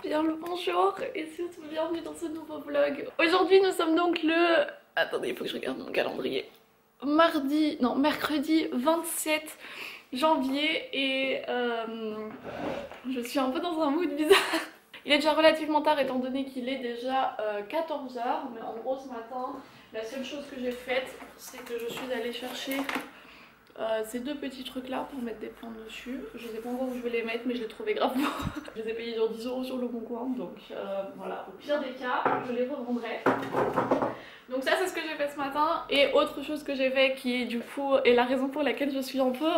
Bien le bonjour et surtout bienvenue dans ce nouveau vlog. Aujourd'hui nous sommes donc le... Attendez, il faut que je regarde mon calendrier. Mercredi 27 janvier et je suis un peu dans un mood bizarre. Il est déjà relativement tard étant donné qu'il est déjà 14 h, mais en gros ce matin la seule chose que j'ai faite c'est que je suis allée chercher ces deux petits trucs là pour mettre des plantes dessus. Je sais pas encore où je vais les mettre mais je les trouvais grave beaux. Je les ai payés genre 10 € sur le bon coin, donc voilà, au pire des cas je les revendrai. Donc ça c'est ce que j'ai fait ce matin. Et autre chose que j'ai fait qui du coup est la raison pour laquelle je suis un peu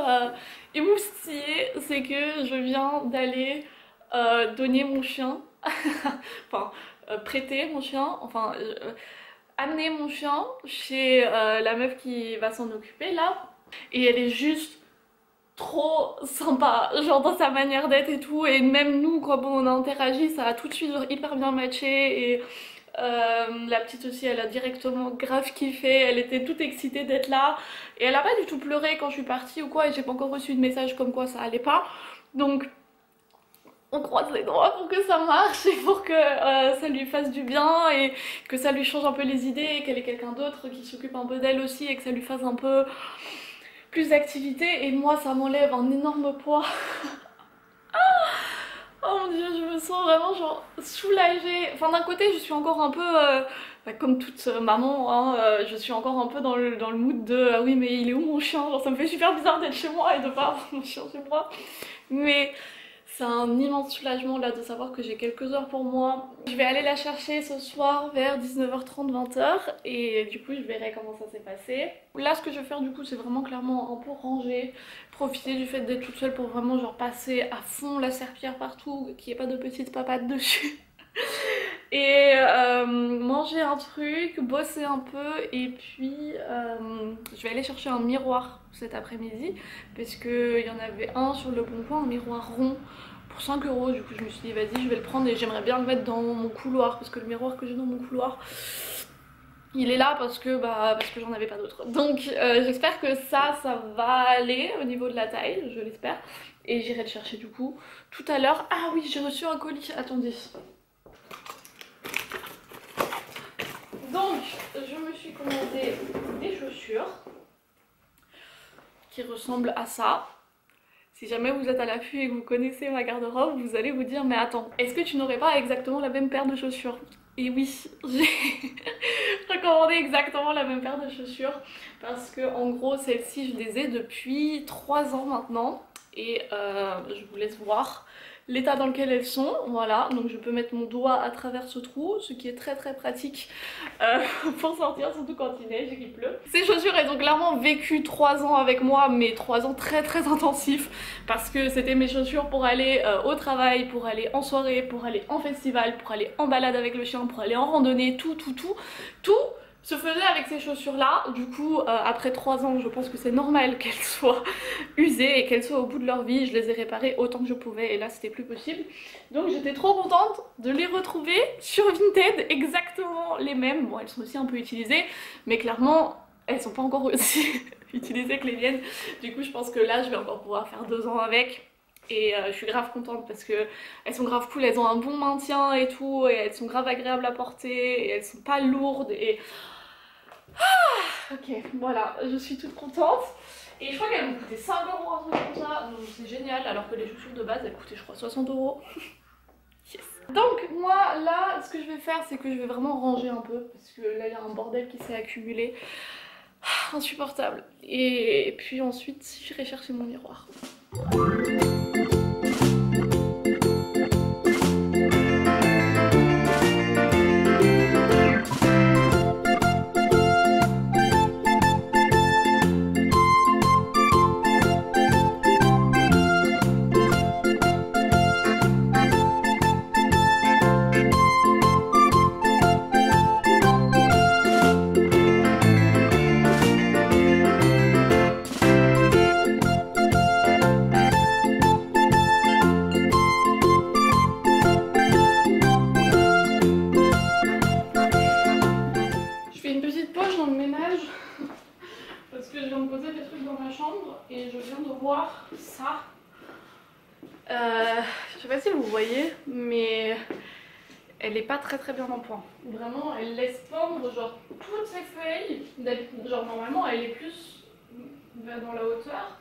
émoustillée, c'est que je viens d'aller donner mon chien, enfin prêter mon chien, enfin amener mon chien chez la meuf qui va s'en occuper là. Et elle est juste trop sympa, genre dans sa manière d'être et tout. Et même nous quand on a interagi, ça a tout de suite genre, hyper bien matché. Et la petite aussi, elle a directement grave kiffé, elle était toute excitée d'être là. Et elle a pas du tout pleuré quand je suis partie ou quoi. Et j'ai pas encore reçu de message comme quoi ça allait pas. Donc on croise les doigts pour que ça marche et pour que ça lui fasse du bien et que ça lui change un peu les idées, qu'elle ait quelqu'un d'autre qui s'occupe un peu d'elle aussi et que ça lui fasse un peu plus d'activité. Et moi ça m'enlève un énorme poids. Oh mon dieu, je me sens vraiment genre soulagée. Enfin d'un côté je suis encore un peu comme toute maman, hein, je suis encore un peu dans le mood de oui mais il est où mon chien, genre ça me fait super bizarre d'être chez moi et de pas avoir mon chien chez moi. Mais c'est un immense soulagement là de savoir que j'ai quelques heures pour moi. Je vais aller la chercher ce soir vers 19h30, 20h et du coup je verrai comment ça s'est passé. Là ce que je vais faire du coup c'est vraiment clairement un peu ranger, profiter du fait d'être toute seule pour vraiment genre passer à fond la serpillière partout, qu'il n'y ait pas de petites papates dessus. Et manger un truc, bosser un peu et puis je vais aller chercher un miroir cet après-midi parce qu'il y en avait un sur le bon coin, un miroir rond pour 5 €. Du coup je me suis dit vas-y je vais le prendre et j'aimerais bien le mettre dans mon couloir parce que le miroir que j'ai dans mon couloir il est là parce que j'en avais pas d'autre. Donc j'espère que ça va aller au niveau de la taille, je l'espère. Et j'irai le chercher du coup tout à l'heure. Ah oui j'ai reçu un colis, attendez. Donc je me suis commandé des chaussures qui ressemblent à ça. Si jamais vous êtes à l'affût et que vous connaissez ma garde-robe, vous allez vous dire mais attends, est-ce que tu n'aurais pas exactement la même paire de chaussures? Et oui, j'ai recommandé exactement la même paire de chaussures parce que en gros celles-ci je les ai depuis 3 ans maintenant et je vous laisse voir l'état dans lequel elles sont. Voilà, donc je peux mettre mon doigt à travers ce trou, ce qui est très très pratique pour sortir, surtout quand il neige et qu'il pleut. Ces chaussures elles ont clairement vécu 3 ans avec moi, mais 3 ans très très intensifs parce que c'était mes chaussures pour aller au travail, pour aller en soirée, pour aller en festival, pour aller en balade avec le chien, pour aller en randonnée, tout se faisait avec ces chaussures là. Du coup après 3 ans je pense que c'est normal qu'elles soient usées et qu'elles soient au bout de leur vie. Je les ai réparées autant que je pouvais et là c'était plus possible. Donc j'étais trop contente de les retrouver sur Vinted, exactement les mêmes. Bon elles sont aussi un peu utilisées mais clairement elles sont pas encore aussi utilisées que les miennes. Du coup je pense que là je vais encore pouvoir faire 2 ans avec. Et je suis grave contente parce que elles sont grave cool, elles ont un bon maintien et tout, et elles sont grave agréables à porter, et elles sont pas lourdes et... Ok, voilà, je suis toute contente. Et je crois qu'elles m'ont coûté 5 € un truc comme ça, donc c'est génial, alors que les chaussures de base elles coûtaient je crois 60 €. Yes. Donc moi là ce que je vais faire c'est que je vais vraiment ranger un peu parce que là il y a un bordel qui s'est accumulé. Insupportable. Et puis ensuite j'irai chercher mon miroir. Et je viens de voir ça. sais pas si vous voyez, mais elle est pas très bien en point. Vraiment, elle laisse pendre genre toutes ses feuilles. Genre normalement, elle est plus dans la hauteur.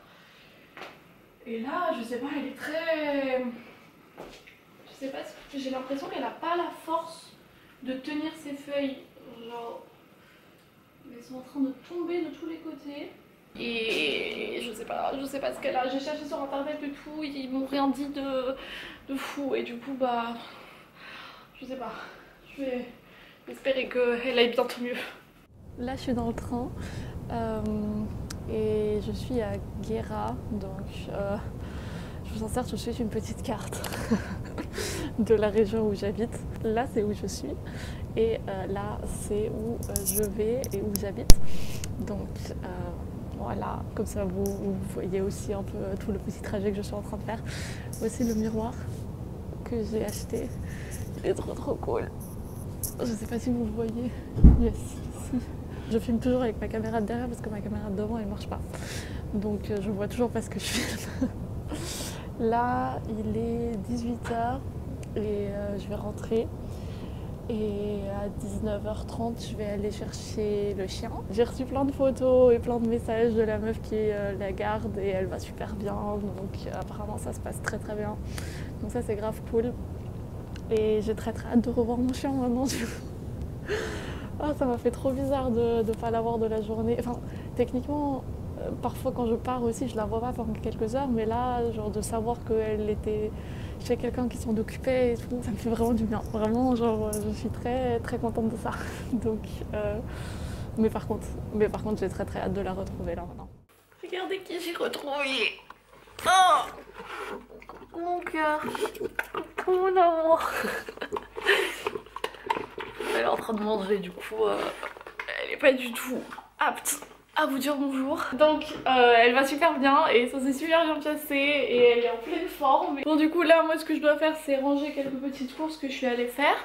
Et là, je sais pas, elle est très... Je sais pas, j'ai l'impression qu'elle a pas la force de tenir ses feuilles. Genre, elles sont en train de tomber de tous les côtés. Et je sais pas ce qu'elle a. J'ai cherché sur internet et tout, ils m'ont rien dit de fou. Et du coup, bah, je sais pas. Je vais espérer qu'elle aille bientôt mieux. Là, je suis dans le train et je suis à Guéra, donc je vous en sers tout de suite une petite carte de la région où j'habite. Là, c'est où je suis et là, c'est où je vais et où j'habite. Donc voilà, comme ça vous voyez aussi un peu tout le petit trajet que je suis en train de faire. Voici le miroir que j'ai acheté. Il est trop cool. Je sais pas si vous le voyez. Yes, si. Je filme toujours avec ma caméra de derrière parce que ma caméra de devant elle marche pas. Donc je vois toujours pas ce que je filme. Là il est 18h et je vais rentrer. Et à 19h30 je vais aller chercher le chien. J'ai reçu plein de photos et plein de messages de la meuf qui la garde et elle va super bien. Donc apparemment ça se passe très bien. Donc ça c'est grave cool. Et j'ai très hâte de revoir mon chien maintenant. Ah, ça m'a fait trop bizarre de ne pas la voir de la journée. Enfin, techniquement, parfois quand je pars aussi, je la vois pas pendant quelques heures. Mais là, genre de savoir qu'elle était chez quelqu'un qui s'en occupait et tout, ça me fait vraiment du bien. Vraiment, genre, je suis très contente de ça. Donc, mais par contre, j'ai très hâte de la retrouver là maintenant. Regardez qui j'ai retrouvé. Oh, mon cœur. Coucou mon amour. Elle est en train de manger, du coup elle est pas du tout apte à vous dire bonjour. Donc elle va super bien et ça s'est super bien passé et elle est en pleine forme. Bon du coup là moi ce que je dois faire c'est ranger quelques petites courses que je suis allée faire.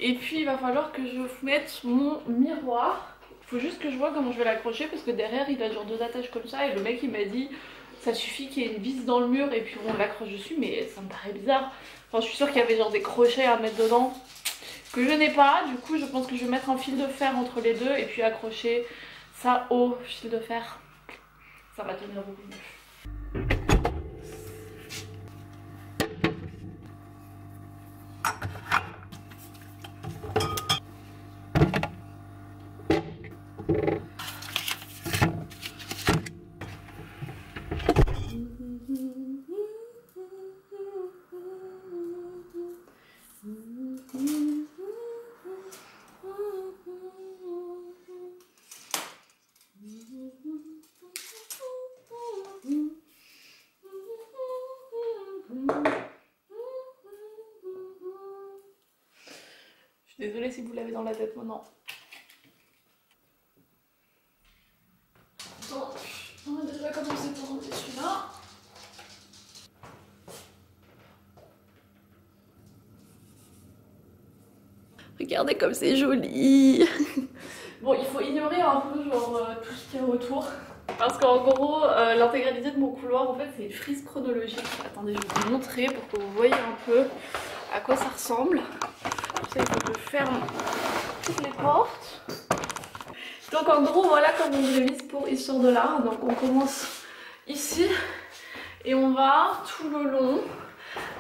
Et puis il va falloir que je mette mon miroir. Faut juste que je vois comment je vais l'accrocher parce que derrière il a genre 2 attaches comme ça et le mec il m'a dit ça suffit qu'il y ait une vis dans le mur et puis on l'accroche dessus, mais ça me paraît bizarre. Enfin je suis sûre qu'il y avait genre des crochets à mettre dedans que je n'ai pas. Du coup je pense que je vais mettre un fil de fer entre les deux et puis accrocher ça au fil de fer. Ça va tenir beaucoup mieux. Je suis désolée si vous l'avez dans la tête maintenant. Donc, on va déjà commencer par enlever celui-là. Regardez comme c'est joli. Bon, il faut ignorer un peu genre tout ce qu'il y a autour. Parce qu'en gros, l'intégralité de mon couloir, en fait, c'est une frise chronologique. Attendez, je vais vous montrer pour que vous voyez un peu à quoi ça ressemble. Pour ça, il faut que je ferme toutes les portes. Donc en gros, voilà comme on l'ai mis pour Histoire de l'art. Donc on commence ici et on va tout le long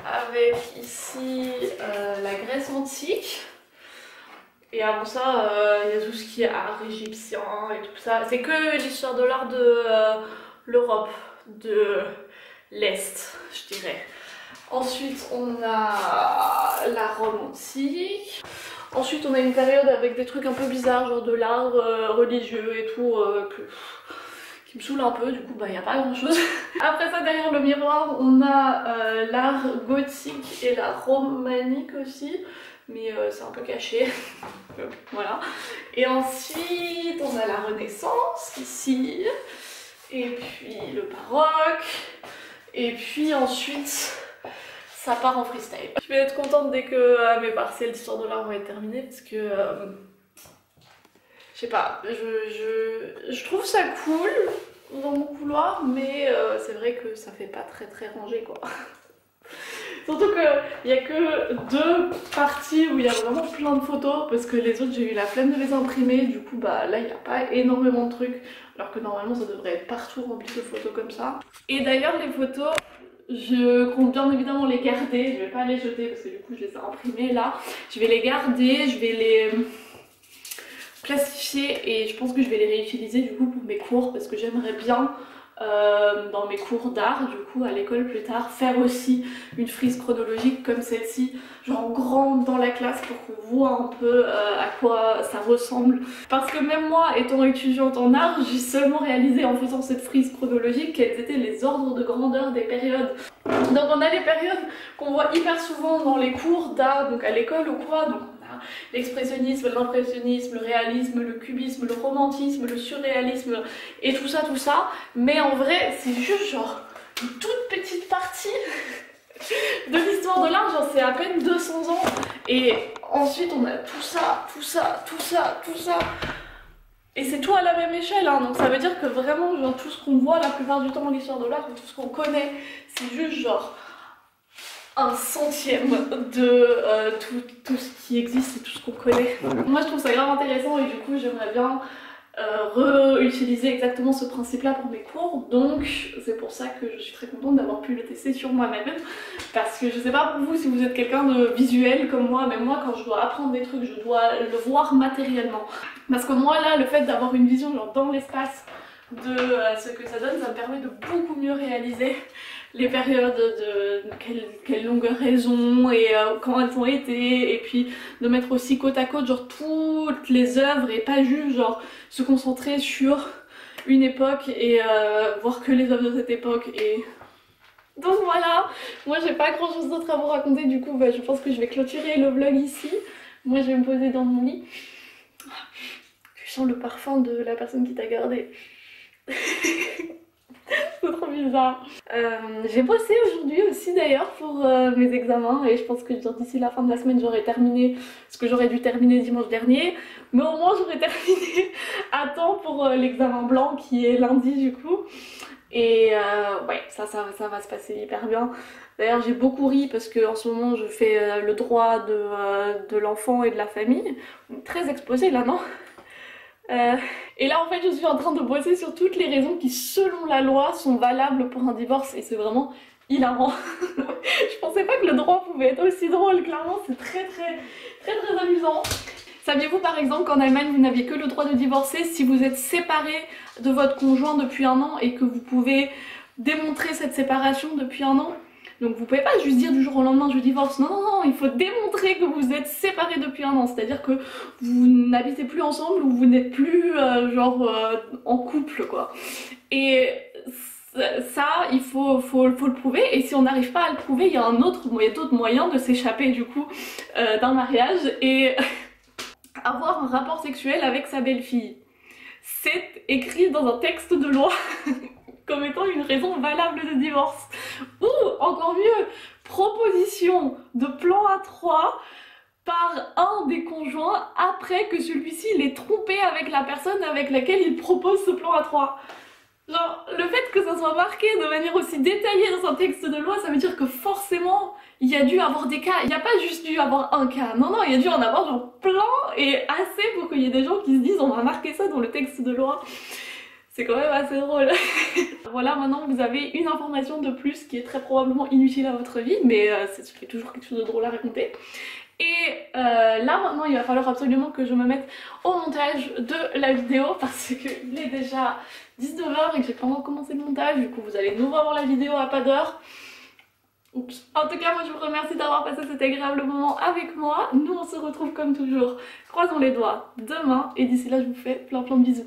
avec ici la Grèce antique. Et avant ça, il y a tout ce qui est art égyptien et tout ça. C'est que l'histoire de l'art de l'Europe, de l'Est, je dirais. Ensuite, on a la Rome antique. Ensuite, on a une période avec des trucs un peu bizarres, genre de l'art religieux et tout, qui me saoule un peu. Du coup, bah, il n'y a pas grand chose. Après ça, derrière le miroir, on a l'art gothique et la romanique aussi. Mais c'est un peu caché. Voilà. Et ensuite, on a la Renaissance ici. Et puis le baroque. Et puis ensuite, ça part en freestyle. Je vais être contente dès que mes partiels d'histoire de l'art vont être terminés parce que je sais pas, je trouve ça cool dans mon couloir, mais c'est vrai que ça fait pas très rangé quoi. Surtout qu'il n'y a que 2 parties où il y a vraiment plein de photos parce que les autres j'ai eu la flemme de les imprimer, du coup bah là il n'y a pas énormément de trucs alors que normalement ça devrait être partout rempli de photos comme ça. Et d'ailleurs les photos, je compte bien évidemment les garder, je vais pas les jeter parce que du coup je les ai imprimées là. Je vais les garder, je vais les plastifier et je pense que je vais les réutiliser du coup pour mes cours parce que j'aimerais bien dans mes cours d'art du coup à l'école plus tard faire aussi une frise chronologique comme celle-ci, genre grande dans la classe pour qu'on voit un peu à quoi ça ressemble, parce que même moi étant étudiante en art j'ai seulement réalisé en faisant cette frise chronologique quels étaient les ordres de grandeur des périodes. Donc on a les périodes qu'on voit hyper souvent dans les cours d'art, donc à l'école ou quoi, donc l'expressionnisme, l'impressionnisme, le réalisme, le cubisme, le romantisme, le surréalisme et tout ça, mais en vrai c'est juste genre une toute petite partie de l'histoire de l'art, genre c'est à peine 200 ans et ensuite on a tout ça, et c'est tout à la même échelle hein. Donc ça veut dire que vraiment genre tout ce qu'on voit la plupart du temps dans l'histoire de l'art, tout ce qu'on connaît, c'est juste genre 1/100 de tout ce qui existe et tout ce qu'on connaît. Moi je trouve ça grave intéressant et du coup j'aimerais bien réutiliser exactement ce principe là pour mes cours, donc c'est pour ça que je suis très contente d'avoir pu le tester sur moi-même, parce que je sais pas pour vous si vous êtes quelqu'un de visuel comme moi, mais moi quand je dois apprendre des trucs je dois le voir matériellement, parce que moi là le fait d'avoir une vision genre dans l'espace de ce que ça donne, ça me permet de beaucoup mieux réaliser les périodes, de quelle longueur elles ont et quand elles ont été, et puis de mettre aussi côte à côte genre toutes les œuvres et pas juste genre se concentrer sur une époque et voir que les œuvres de cette époque. Et donc voilà, moi j'ai pas grand chose d'autre à vous raconter, du coup bah, je pense que je vais clôturer le vlog ici. Moi je vais me poser dans mon lit. Tu sens le parfum de la personne qui t'a gardé. C'est trop bizarre. J'ai bossé aujourd'hui aussi d'ailleurs pour mes examens et je pense que d'ici la fin de la semaine j'aurai terminé ce que j'aurais dû terminer dimanche dernier, mais au moins j'aurai terminé à temps pour l'examen blanc qui est lundi du coup. Et ouais, ça va se passer hyper bien. D'ailleurs j'ai beaucoup ri parce que en ce moment je fais le droit de l'enfant et de la famille. Très exposé là, non? Et là en fait je suis en train de bosser sur toutes les raisons qui selon la loi sont valables pour un divorce et c'est vraiment hilarant. Je pensais pas que le droit pouvait être aussi drôle, clairement c'est très amusant. Saviez-vous par exemple qu'en Allemagne vous n'aviez que le droit de divorcer si vous êtes séparé de votre conjoint depuis 1 an et que vous pouvez démontrer cette séparation depuis 1 an? Donc vous pouvez pas juste dire du jour au lendemain je divorce, non, il faut démontrer que vous êtes séparés depuis 1 an, c'est-à-dire que vous n'habitez plus ensemble ou vous n'êtes plus en couple quoi. Et ça il faut le prouver, et si on n'arrive pas à le prouver il y a d'autres moyens de s'échapper du coup d'un mariage et avoir un rapport sexuel avec sa belle-fille. C'est écrit dans un texte de loi comme étant une raison valable de divorce. Ou encore mieux, proposition de plan à 3 par un des conjoints après que celui-ci l'ait trompé avec la personne avec laquelle il propose ce plan à 3. Genre, le fait que ça soit marqué de manière aussi détaillée dans un texte de loi, ça veut dire que forcément il y a dû avoir des cas, il n'y a pas juste dû avoir un cas, non, il y a dû en avoir genre plein et assez pour qu'il y ait des gens qui se disent on va marquer ça dans le texte de loi. C'est quand même assez drôle. Voilà, maintenant vous avez une information de plus qui est très probablement inutile à votre vie, mais c'est toujours quelque chose de drôle à raconter. Et là maintenant il va falloir absolument que je me mette au montage de la vidéo parce qu'il est déjà 19 h et que j'ai pas encore commencé le montage, du coup vous allez nous voir la vidéo à pas d'heure. Oups. En tout cas moi je vous remercie d'avoir passé cet agréable moment avec moi. Nous on se retrouve comme toujours, croisons les doigts, demain, et d'ici là je vous fais plein de bisous.